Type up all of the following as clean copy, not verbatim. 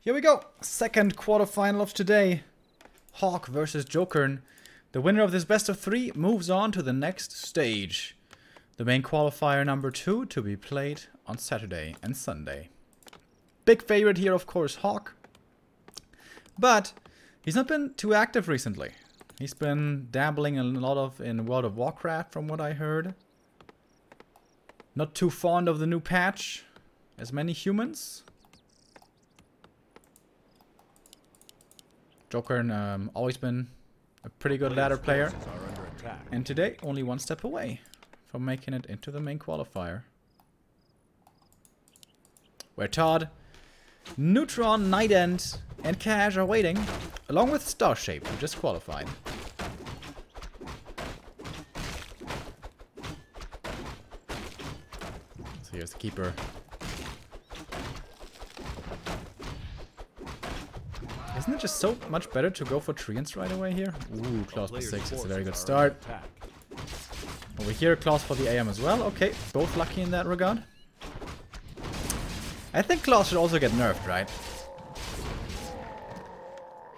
Here we go. Second quarterfinal of today. Hawk versus Jokern. The winner of this best of 3 moves on to the next stage. The main qualifier number 2 to be played on Saturday and Sunday. Big favorite here, of course, Hawk. But he's not been too active recently. He's been dabbling a lot in World of Warcraft, from what I heard. Not too fond of the new patch, as many humans. Jokern always been a pretty good ladder player. And today, only one step away from making it into the main qualifier. Where Todd, Neutron, Night End, and Cash are waiting, along with Starshape, who just qualified. So here's the keeper. Isn't it just so much better to go for treants right away here? Ooh, Claws for 6 is a very good start. Over here, Claws for the AM as well. Okay, both lucky in that regard. I think Claws should also get nerfed, right?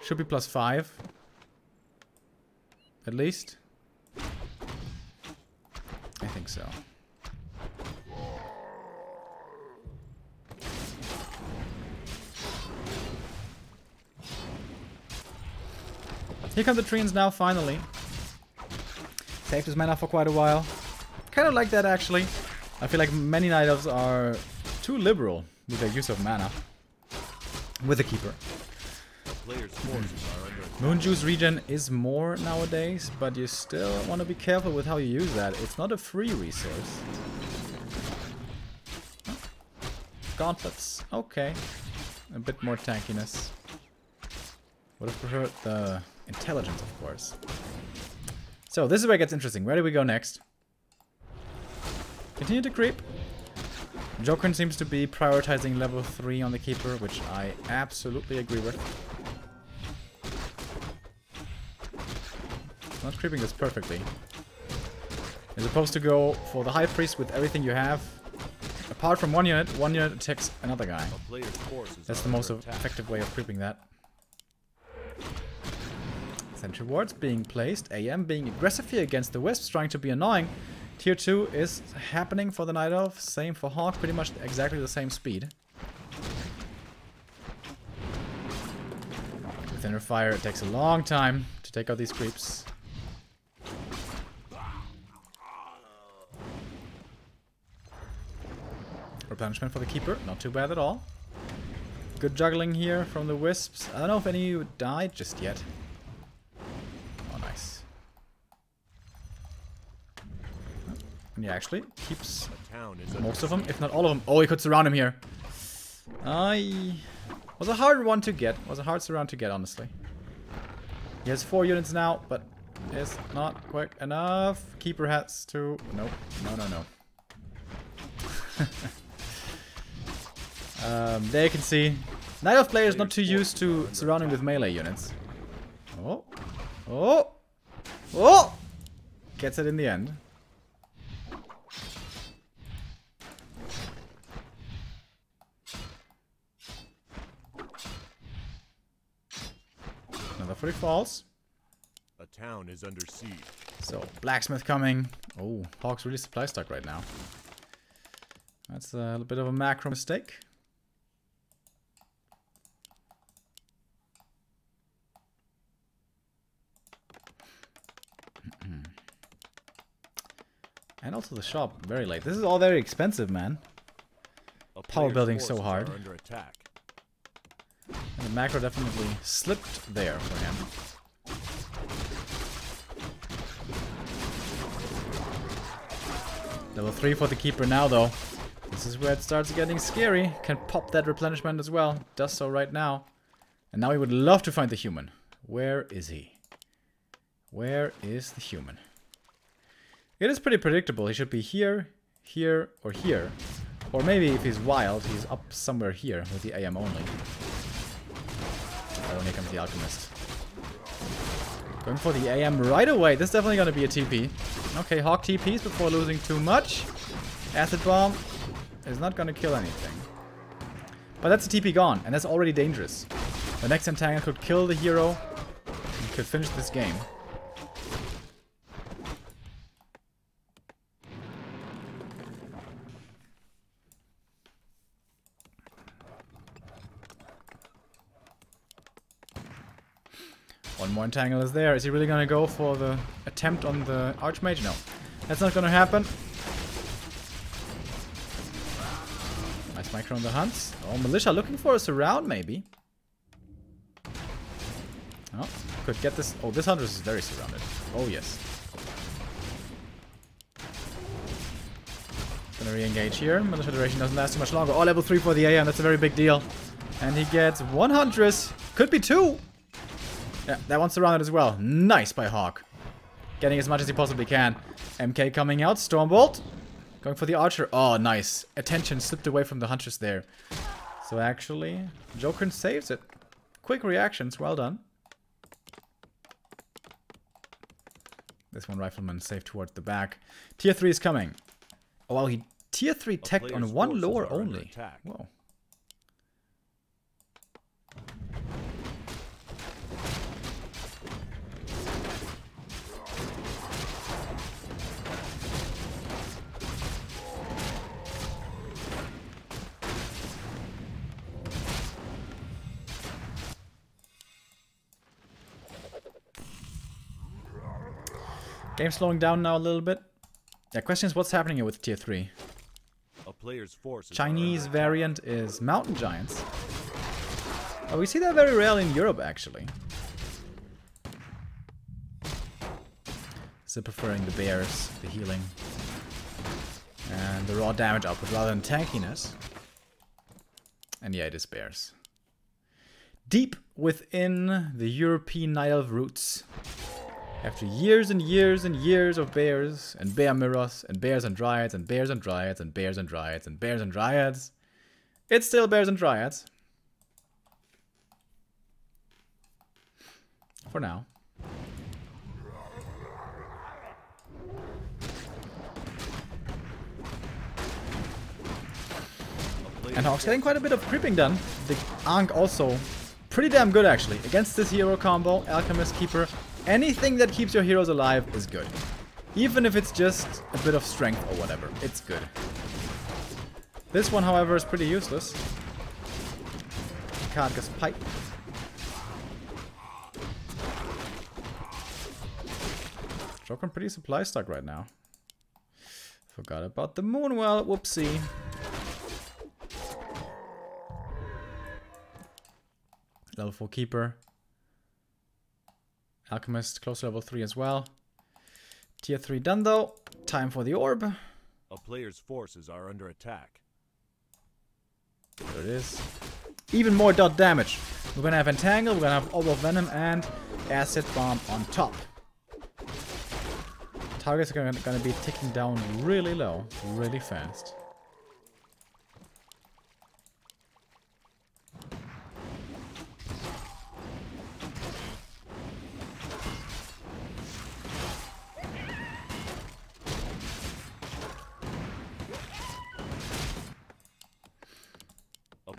Should be +5. At least. I think so. Here come the treants now, finally. Saved his mana for quite a while. Kind of like that, actually. I feel like many Night Elves are too liberal with their use of mana. With the keeper. Moon Juice regen is more nowadays, but you still want to be careful with how you use that. It's not a free resource. Gauntlets. Okay. A bit more tankiness. Would have preferred the intelligence, of course. So, this is where it gets interesting. Where do we go next? Continue to creep. Jokern seems to be prioritizing level 3 on the keeper, which I absolutely agree with. Not creeping this perfectly. You're supposed to go for the High Priest with everything you have. Apart from one unit attacks another guy. That's the most effective way of creeping that. Sentry wards being placed. AM being aggressive here against the Wisps, trying to be annoying. Tier 2 is happening for the Night Elf. Same for Hawk, pretty much exactly the same speed. With Inner Fire, it takes a long time to take out these creeps. Replenishment for the Keeper, not too bad at all. Good juggling here from the Wisps. I don't know if any died just yet. Oh, nice. And he actually keeps most of them, if not all of them. Oh, he could surround him here. Was a hard one to get. Was a hard surround to get, honestly. He has 4 units now, but it's not quick enough. Keeper has to... Nope. No. There you can see. Night Elf player is not too used to surrounding with melee units. Oh! Gets it in the end. Another 40 falls. A town is under siege. So, Blacksmith coming. Oh, Hawk's really supply stuck right now. That's a bit of a macro mistake. And also the shop, very late. This is all very expensive, man. Power building so hard. Under attack. And the macro definitely slipped there for him. Level 3 for the Keeper now, though. This is where it starts getting scary. Can pop that replenishment as well. Does so right now. And now he would love to find the human. Where is he? Where is the human? It is pretty predictable. He should be here, here, or here. Or maybe if he's wild, he's up somewhere here with the AM only. Oh, and here comes the Alchemist. Going for the AM right away. This is definitely going to be a TP. Okay, Hawk TPs before losing too much. Acid Bomb is not going to kill anything. But that's a TP gone, and that's already dangerous. The next entangle could kill the hero and could finish this game. One more entangle is there. Is he really gonna go for the attempt on the Archmage? No. That's not gonna happen. Nice micro on the hunts. Oh, Militia looking for a surround, maybe. Oh, could get this. Oh, this hunter is very surrounded. Oh, yes. Gonna re-engage here. Militia duration doesn't last too much longer. Oh, level 3 for the AM. That's a very big deal. And he gets 1 Huntress. Could be 2. Yeah, that one's surrounded as well. Nice by Hawk. Getting as much as he possibly can. MK coming out. Stormbolt. Going for the Archer. Oh, nice. Attention slipped away from the Huntress there. So actually, Jokern saves it. Quick reactions. Well done. This one Rifleman safe towards the back. Tier 3 is coming. Oh, wow. He Tier 3 teched on 1 lore only. Whoa. Game slowing down now a little bit. Yeah, question is what's happening here with Tier 3? A player's force Chinese variant is Mountain Giants. Oh, we see that very rarely in Europe, actually. So preferring the bears, the healing, and the raw damage output rather than tankiness. And yeah, it is bears. Deep within the European Night Elf roots. After years and years and years of bears and bear mirrors and bears and dryads and bears and dryads and bears and dryads and bears and dryads, it's still bears and dryads. For now. And Hawk's getting quite a bit of creeping done. The Ankh also pretty damn good actually. Against this hero combo, Alchemist, Keeper, anything that keeps your heroes alive is good. Even if it's just a bit of strength or whatever, it's good. This one, however, is pretty useless. Karga's Pipe. Jokern pretty supply stuck right now. Forgot about the Moonwell, whoopsie. Level 4 Keeper. Alchemist, close to level 3 as well. Tier 3 done though. Time for the orb. A player's forces are under attack. There it is. Even more dot damage. We're gonna have Entangle, we're gonna have Orb of Venom, and Acid Bomb on top. Targets are gonna be ticking down really low, really fast.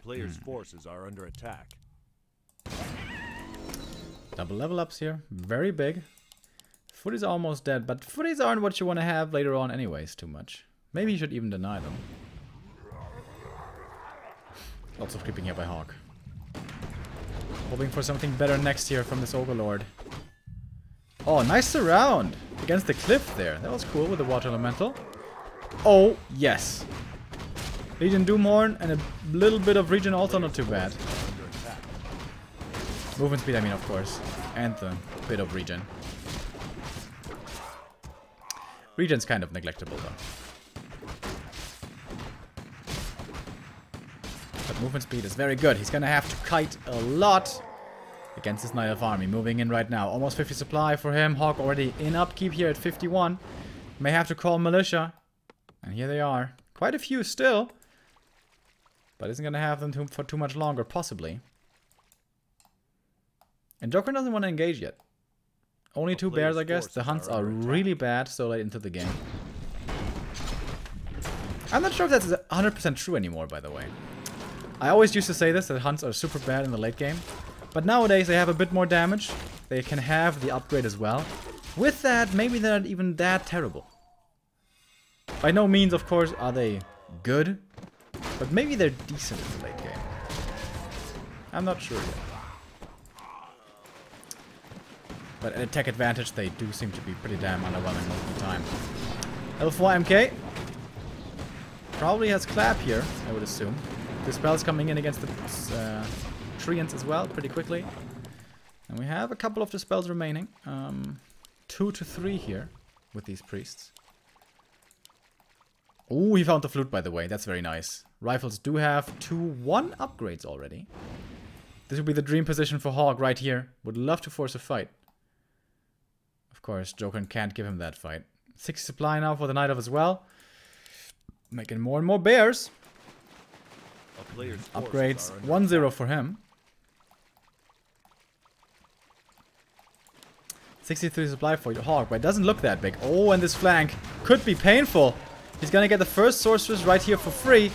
Player's forces are under attack. Double level ups here. Very big. Footies are almost dead, but footies aren't what you want to have later on anyways too much. Maybe you should even deny them. Lots of creeping here by Hawk. Hoping for something better next year from this Overlord. Oh, nice surround! Against the cliff there. That was cool with the Water Elemental. Oh, yes. Legion Doomhorn and a little bit of Regen also not too bad. Movement speed, I mean, of course. And the bit of Regen. Regen's kind of neglectable, though. But movement speed is very good. He's gonna have to kite a lot against this Night Elf army. Moving in right now. Almost 50 supply for him. Hawk already in upkeep here at 51. May have to call Militia. And here they are. Quite a few still. But isn't going to have them for too much longer, possibly. And Jokern doesn't want to engage yet. Only 2 bears, I guess. The hunts are really bad so late into the game. I'm not sure if that's 100% true anymore, by the way. I always used to say this, that hunts are super bad in the late game. But nowadays they have a bit more damage. They can have the upgrade as well. With that, maybe they're not even that terrible. By no means, of course, are they good. But maybe they're decent in the late game. I'm not sure yet. But at attack advantage, they do seem to be pretty damn underwhelming most of the time. Level 4 MK. Probably has clap here, I would assume. Dispel's coming in against the treants as well, pretty quickly. And we have a couple of dispels remaining. 2 to 3 here with these priests. Oh, he found the flute, by the way. That's very nice. Rifles do have 2-1 upgrades already. This would be the dream position for Hawk right here. Would love to force a fight. Of course, Jokern can't give him that fight. 60 supply now for the Night Elf as well. Making more and more bears. Upgrades 1-0 for him. 63 supply for Hawk, but it doesn't look that big. Oh, and this flank could be painful. He's gonna get the first sorceress right here for free.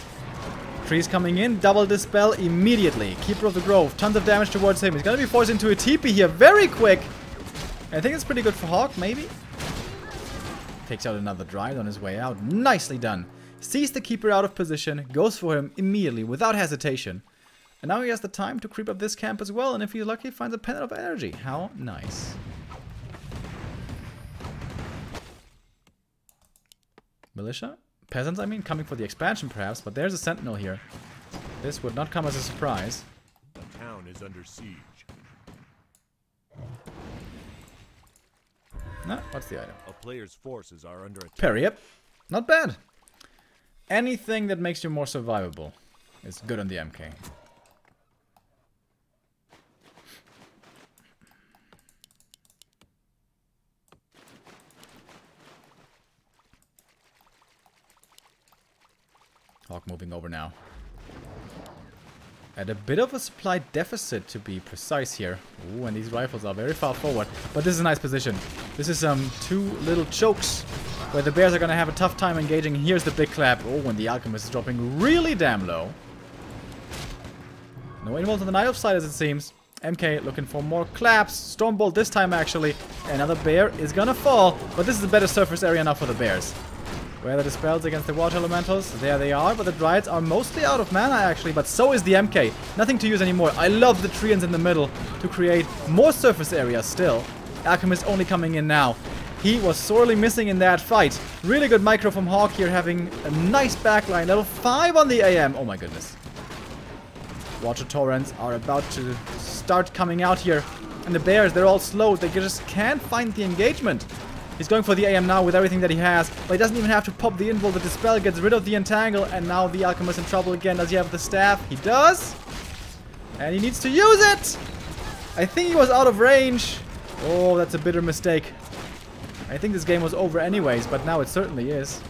Trees coming in, double dispel immediately. Keeper of the Grove, tons of damage towards him. He's gonna be forced into a TP here very quick. I think it's pretty good for Hawk, maybe. Takes out another Dryad on his way out. Nicely done. Sees the Keeper out of position, goes for him immediately without hesitation. And now he has the time to creep up this camp as well, and if he's lucky, finds a Pendant of Energy. How nice. Militia? Peasants, I mean, coming for the expansion perhaps, but there's a Sentinel here. This would not come as a surprise. The town is under siege. No, what's the item? A player's forces are under attack. Parry, yep. Not bad. Anything that makes you more survivable is good on the MK. Hawk moving over now. At a bit of a supply deficit, to be precise here. Ooh, and these rifles are very far forward. But this is a nice position. This is two little chokes where the bears are going to have a tough time engaging. Here's the big clap. Oh, and the Alchemist is dropping really damn low. No animals on the Night Elf side, as it seems. MK looking for more claps. Stormbolt this time, actually. Another bear is going to fall. But this is a better surface area now for the bears. Where are the dispels against the water elementals? There they are, but the Dryads are mostly out of mana actually, but so is the MK. Nothing to use anymore. I love the treants in the middle to create more surface area still. Alchemist only coming in now. He was sorely missing in that fight. Really good micro from Hawk here, having a nice backline. Level 5 on the AM. Oh my goodness. Water torrents are about to start coming out here. And the bears, they're all slowed. They just can't find the engagement. He's going for the AM now with everything that he has, but he doesn't even have to pop the invul. The dispel gets rid of the entangle, and now the Alchemist in trouble again. Does he have the staff? He does. And he needs to use it. I think he was out of range. Oh, that's a bitter mistake. I think this game was over anyways, but now it certainly is.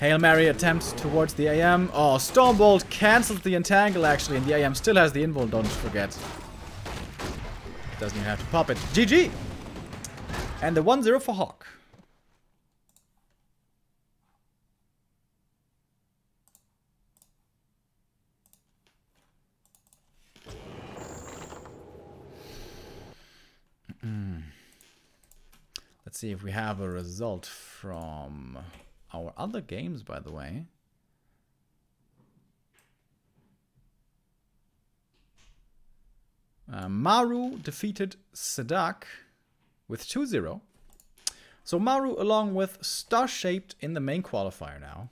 Hail Mary attempts towards the AM. Oh, Stormbolt cancels the entangle actually, and the AM still has the invul, don't forget. Doesn't even have to pop it. GG! And the 1-0 for Hawk. Let's see if we have a result from our other games, by the way. Maru defeated Sadak with 2-0. So Maru along with Star-Shaped in the main qualifier now.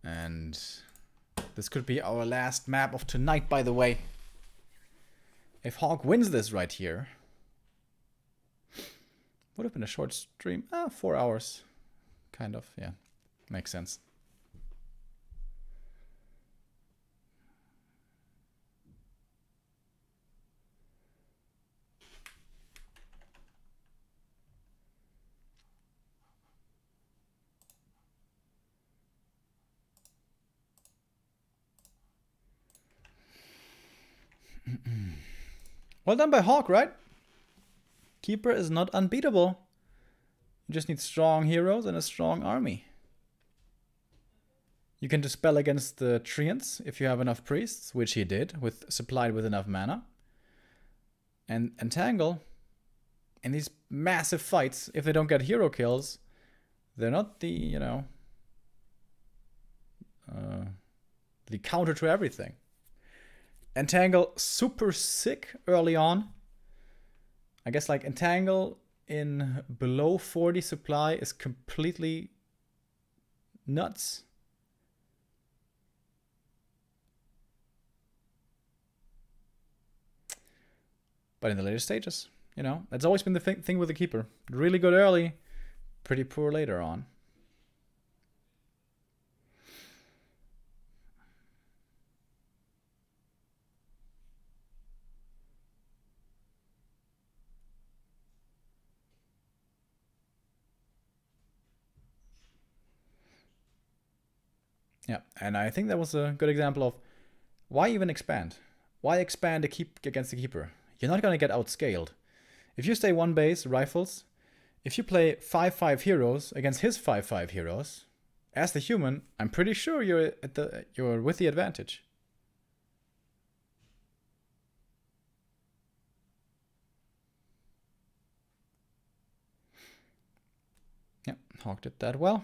And this could be our last map of tonight, by the way. If Hawk wins this right here. Would have been a short stream. 4 hours. Kind of, yeah. Makes sense. Well done by Hawk, right? Keeper is not unbeatable. You just need strong heroes and a strong army. You can dispel against the treants if you have enough priests, which he did, supplied with enough mana. And entangle in these massive fights, if they don't get hero kills, they're not the, you know, the counter to everything. Entangle, super sick early on. I guess like Entangle in below 40 supply is completely nuts. But in the later stages, you know, that's always been the thing with the Keeper. Really good early, pretty poor later on. Yeah, and I think that was a good example of why even expand? Why expand against the Keeper? You're not going to get outscaled. If you stay one base, rifles, if you play 5-5 heroes against his 5-5 heroes, as the human, I'm pretty sure you're with the advantage. Yeah, Hawk did that well.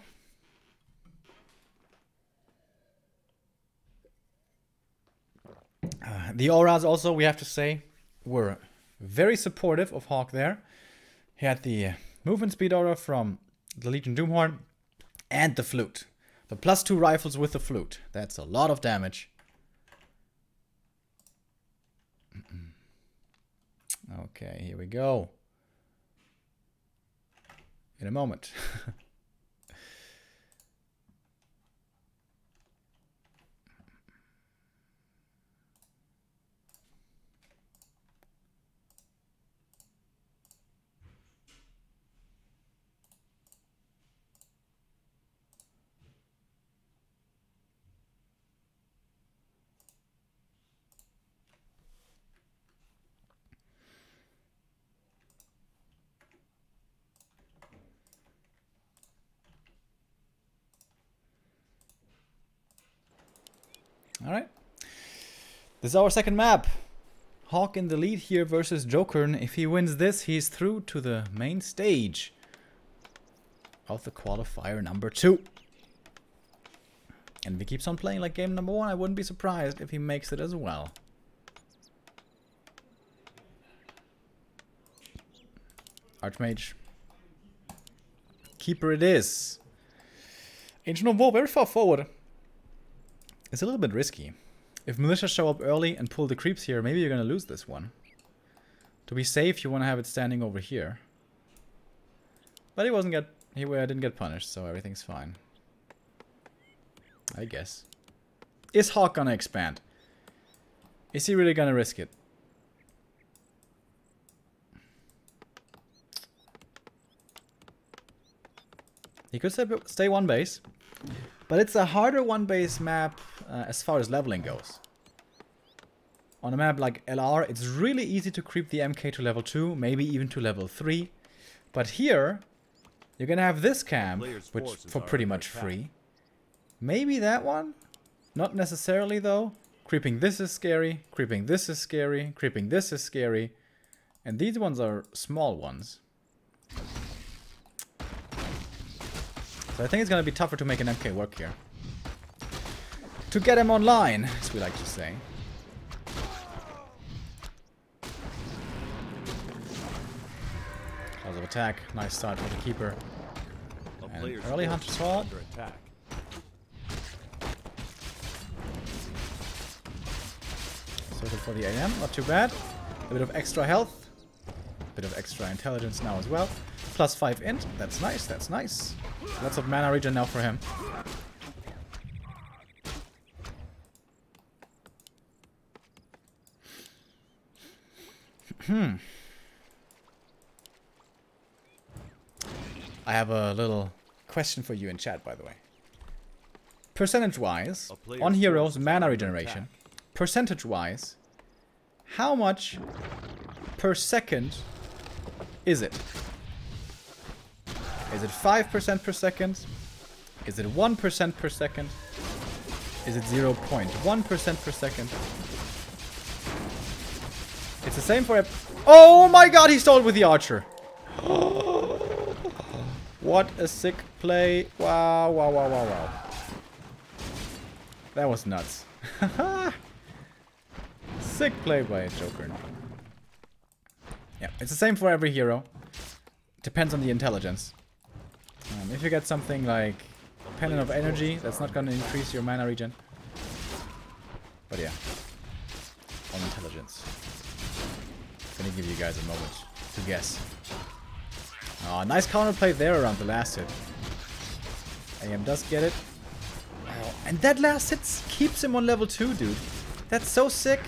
The auras also, we have to say, were very supportive of Hawk there. He had the movement speed aura from the Legion Doomhorn and the flute. The +2 rifles with the flute. That's a lot of damage. Okay, here we go. In a moment. Alright. This is our second map. Hawk in the lead here versus Jokern. If he wins this, he's through to the main stage of the qualifier number 2. And if he keeps on playing like game number 1, I wouldn't be surprised if he makes it as well. Archmage. Keeper it is. Ancient of War very far forward. It's a little bit risky. If militia show up early and pull the creeps here, maybe you're gonna lose this one. To be safe, you want to have it standing over here. But he didn't get punished, so everything's fine. I guess. Is Hawk gonna expand? Is he really gonna risk it? He could stay one base. But it's a harder one base map as far as leveling goes. On a map like LR, it's really easy to creep the MK to level 2, maybe even to level 3. But here, you're gonna have this camp, which for pretty much free. Maybe that one? Not necessarily though. Creeping this is scary, creeping this is scary, creeping this is scary. And these ones are small ones. So I think it's going to be tougher to make an MK work here. To get him online, as we like to say. Cause of attack. Nice start for the Keeper. And early Hunter's Fall. Circle for the AM. Not too bad. A bit of extra health. A bit of extra intelligence now as well. +5 int. That's nice. That's nice. Lots of mana regen now for him. I have a little question for you in chat, by the way. Percentage-wise, on heroes, mana regeneration. Percentage-wise, how much per second is it? Is it 5% per second? Is it 1% per second? Is it 0.1% per second? It's the same for... Oh my god, he stole it with the archer. What a sick play. Wow, wow, wow, wow, wow. That was nuts. Sick play by Jokern. Yeah, it's the same for every hero. Depends on the intelligence. If you get something like Pendant of Energy, that's not going to increase your mana regen. But yeah, on intelligence. Gonna give you guys a moment to guess. Oh, nice counterplay there around the last hit. AM does get it. Oh, and that last hit keeps him on level 2, dude. That's so sick.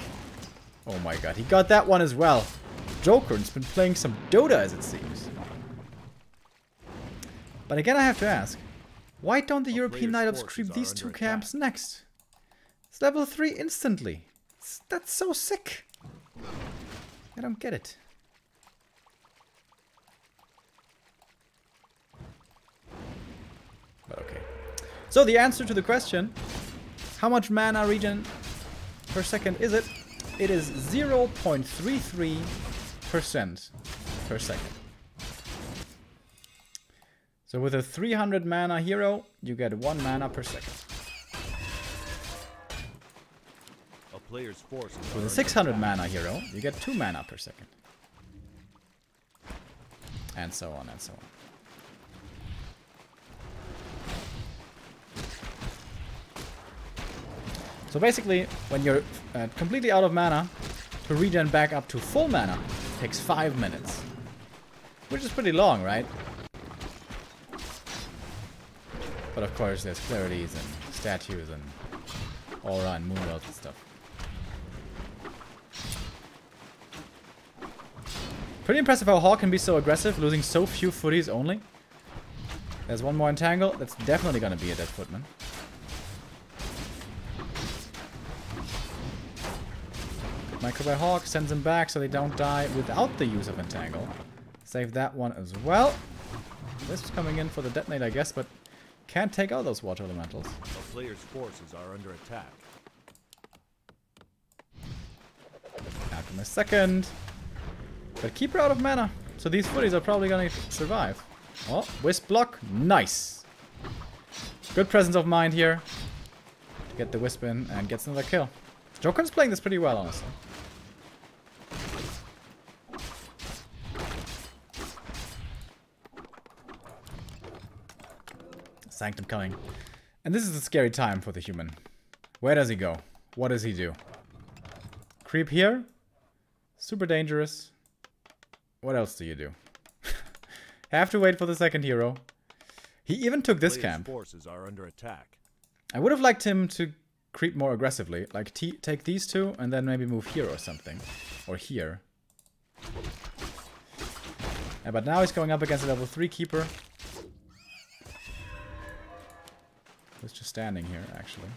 Oh my god, he got that one as well. Jokern's been playing some Dota, as it seems. But again, I have to ask, why don't the European Night Ops creep these two camps next? It's level 3 instantly. That's so sick. I don't get it. But okay. So the answer to the question, how much mana regen per second is it? It is 0.33% per second. So with a 300 mana hero, you get 1 mana per second. A player's forces With a 600 mana hero, you get 2 mana per second. And so on and so on. So basically, when you're completely out of mana, to regen back up to full mana takes 5 minutes. Which is pretty long, right? But of course, there's clarities and statues and aura and moonwells and stuff. Pretty impressive how Hawk can be so aggressive, losing so few footies only. There's one more entangle. That's definitely going to be a dead footman. Good micro by Hawk, sends them back so they don't die without the use of entangle. Save that one as well. This is coming in for the detonate, I guess, but can't take out those water elementals. A player's forces are under attack. Alchemist second. But keep her out of mana. So these footies are probably going to survive. Oh, Wisp block. Nice. Good presence of mind here. To get the Wisp in and gets another kill. Jokern's playing this pretty well, honestly. Sanctum coming. And this is a scary time for the human. Where does he go? What does he do? Creep here? Super dangerous. What else do you do? Have to wait for the second hero. He even took this camp. Forces are under attack. I would have liked him to creep more aggressively. Like take these two and then maybe move here or something. Or here. Yeah, but now he's going up against a level 3 keeper. He's just standing here, actually.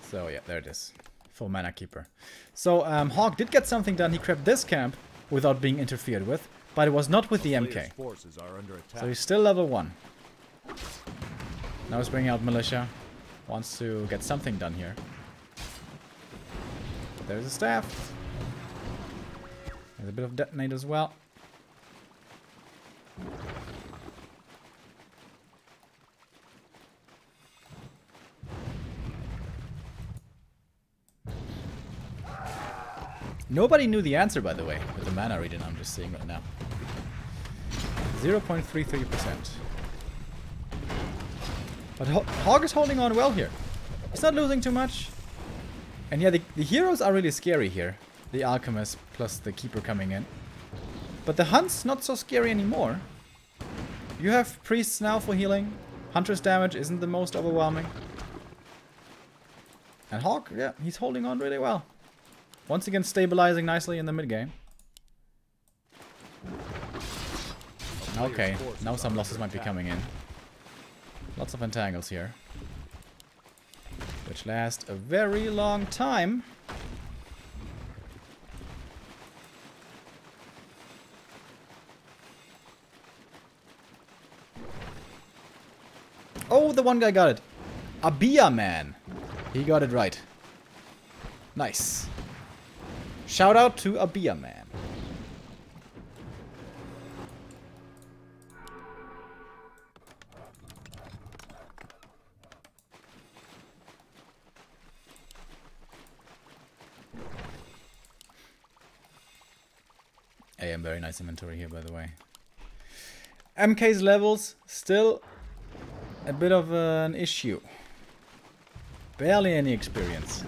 So yeah, there it is. Full mana keeper. So Hawk did get something done. He crept this camp without being interfered with, but it was not with the MK. So he's still level 1. Now he's bringing out Militia. Wants to get something done here. There's a staff. There's a bit of detonate as well. Nobody knew the answer, by the way, with the mana regen I'm just seeing right now. 0.33%. But Hog is holding on well here. He's not losing too much. And yeah, the heroes are really scary here. The Alchemist plus the Keeper coming in. But the Hunt's not so scary anymore. You have Priests now for healing. Hunter's damage isn't the most overwhelming. And Hawk, yeah, he's holding on really well. Once again, stabilizing nicely in the mid game. Okay, now some losses might be coming in. Lots of entangles here. Which last a very long time. Oh, the one guy got it. Abia man. He got it right. Nice. Shout out to Abia man. AM, very nice inventory here, by the way. MK's levels still a bit of an issue. Barely any experience.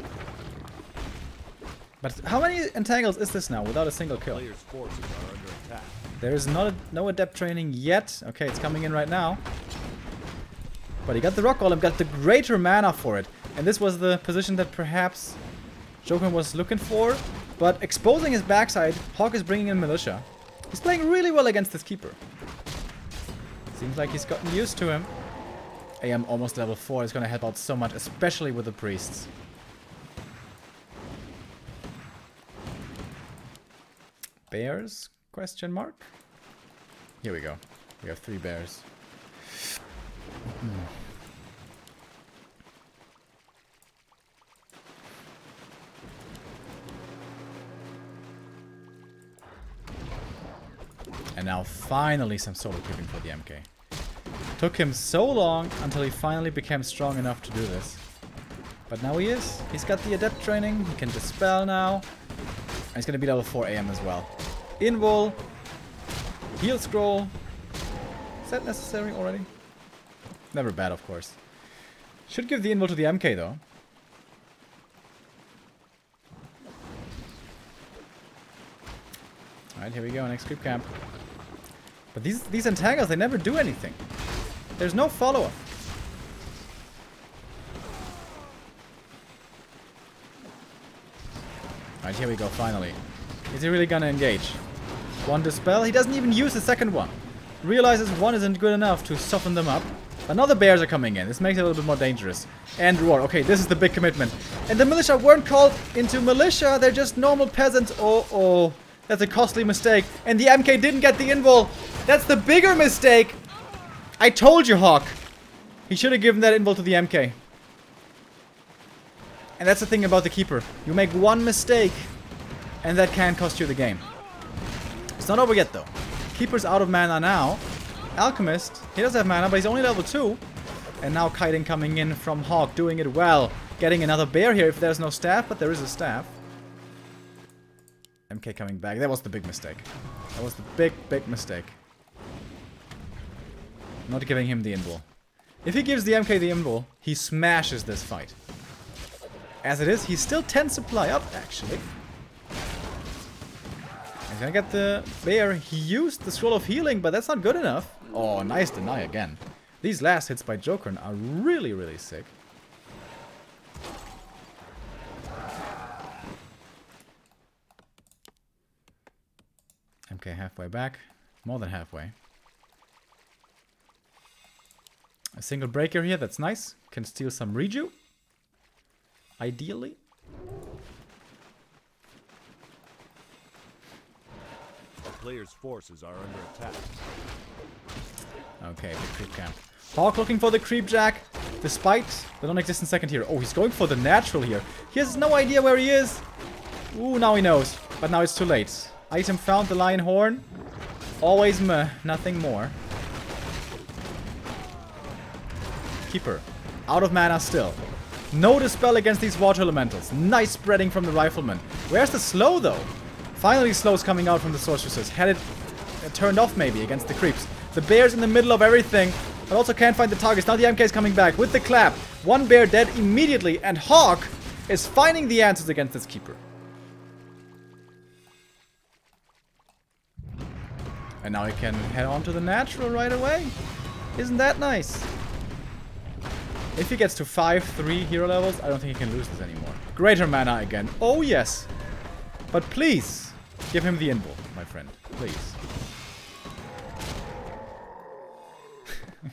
But how many entangles is this now without a single kill? Players' forces are under attack. There is no adept training yet. Okay, it's coming in right now. But he got the rock golem, got the greater mana for it. And this was the position that perhaps Jokern was looking for. But exposing his backside, Hawk is bringing in Militia. He's playing really well against this keeper. Seems like he's gotten used to him. AM almost level 4 is going to help out so much, especially with the priests. Bears? Question mark? Here we go. We have 3 bears. And now finally some solo creeping for the MK. Took him so long until he finally became strong enough to do this. But now he is. He's got the adept training. He can dispel now. And he's going to be level 4 AM as well. Invul. Heal scroll. Is that necessary already? Never bad, of course. Should give the invul to the MK though. Alright, here we go. Next creep camp. But these entangles, they never do anything. There's no follow-up. Alright, here we go, finally. Is he really gonna engage? One dispel. He doesn't even use the second one. Realizes one isn't good enough to soften them up. But now the bears are coming in. This makes it a little bit more dangerous. And roar. Okay, this is the big commitment. And the militia weren't called into militia. They're just normal peasants. Oh. That's a costly mistake. And the MK didn't get the invul. That's the bigger mistake. I told you, Hawk. He should have given that invul to the MK. And that's the thing about the keeper. You make one mistake, and that can cost you the game. It's not over yet, though. Keeper's out of mana now. Alchemist, he does have mana, but he's only level 2. And now kiting coming in from Hawk, doing it well. Getting another bear here if there's no staff, but there is a staff. MK coming back. That was the big mistake. That was the big mistake. Not giving him the invul. If he gives the MK the invul, he smashes this fight. As it is, he's still 10 supply up, actually. He's gonna get the bear. He used the scroll of healing, but that's not good enough. Oh, nice deny again. These last hits by Jokern are really, really sick. MK halfway back. More than halfway. A single breaker here, that's nice. Can steal some reju. Ideally. A player's forces are under attack. Okay, big creep camp. Hawk looking for the creep jack, despite the non-existent second here. Oh, he's going for the natural here. He has no idea where he is. Ooh, now he knows. But now it's too late. Item found, the lion horn. Always meh, nothing more. Keeper. Out of mana still. No dispel against these water elementals. Nice spreading from the rifleman. Where's the slow though? Finally slow's coming out from the sorceresses. Had it turned off maybe against the creeps. The bear's in the middle of everything, but also can't find the targets. Now the MK is coming back with the clap. One bear dead immediately, and Hawk is finding the answers against this keeper. And now he can head on to the natural right away. Isn't that nice? If he gets to 5-3 hero levels, I don't think he can lose this anymore. Greater mana again. Oh, yes. But please, give him the invul, my friend. Please.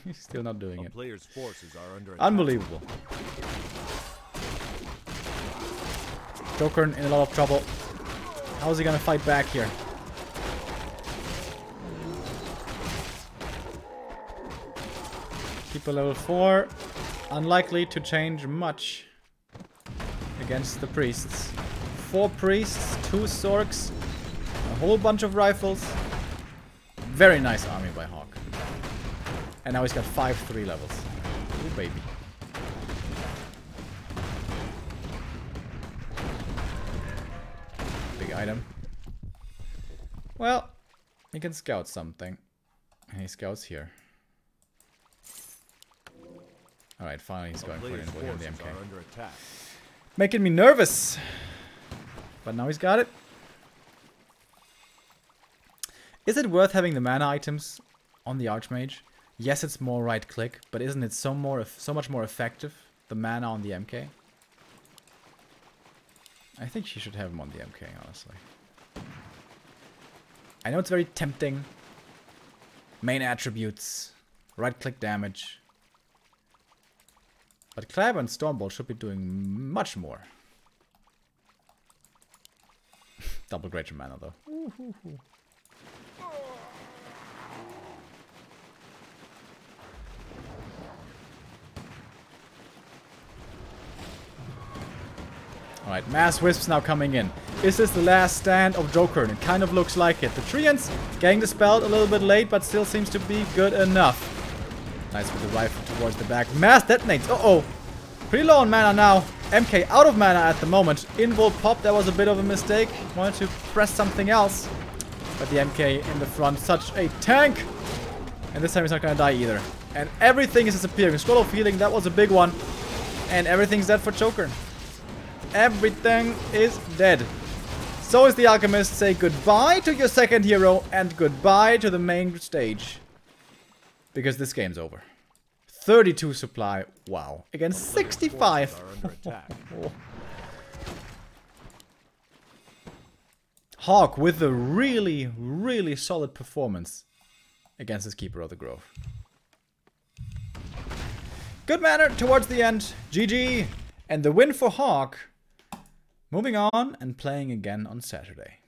He's still not doing it. Player's forces are under attack. Unbelievable. Jokern in a lot of trouble. How is he gonna fight back here? Keep a level 4. Unlikely to change much against the priests. 4 priests, 2 Sorks, a whole bunch of rifles. Very nice army by Hawk. And now he's got 5-3 levels. Ooh, baby. Big item. Well, he can scout something. And he scouts here. Alright, finally he's going for it in the MK. Making me nervous. But now he's got it. Is it worth having the mana items on the Archmage? Yes, it's more right click, but isn't it so much more effective, the mana on the MK? I think she should have him on the MK, honestly. I know it's very tempting. Main attributes, right click damage. But Clab and Stormbolt should be doing much more. Double greater mana though. Alright, Mass Wisps now coming in. Is this the last stand of Jokern? It kind of looks like it. The Treants getting dispelled a little bit late, but still seems to be good enough. Nice with the rifle towards the back. Mass detonates. Uh-oh. Pretty low on mana now. MK out of mana at the moment. Invul pop, that was a bit of a mistake. Wanted to press something else. But the MK in the front, such a tank. And this time he's not gonna die either. And everything is disappearing. Scroll of Healing, that was a big one. And everything's dead for Jokern. Everything is dead. So is the Alchemist. Say goodbye to your second hero and goodbye to the main stage. Because this game's over. 32 supply. Wow. Against 65. Hawk with a really, really solid performance against his Keeper of the Grove. Good manner towards the end. GG. And the win for Hawk. Moving on and playing again on Saturday.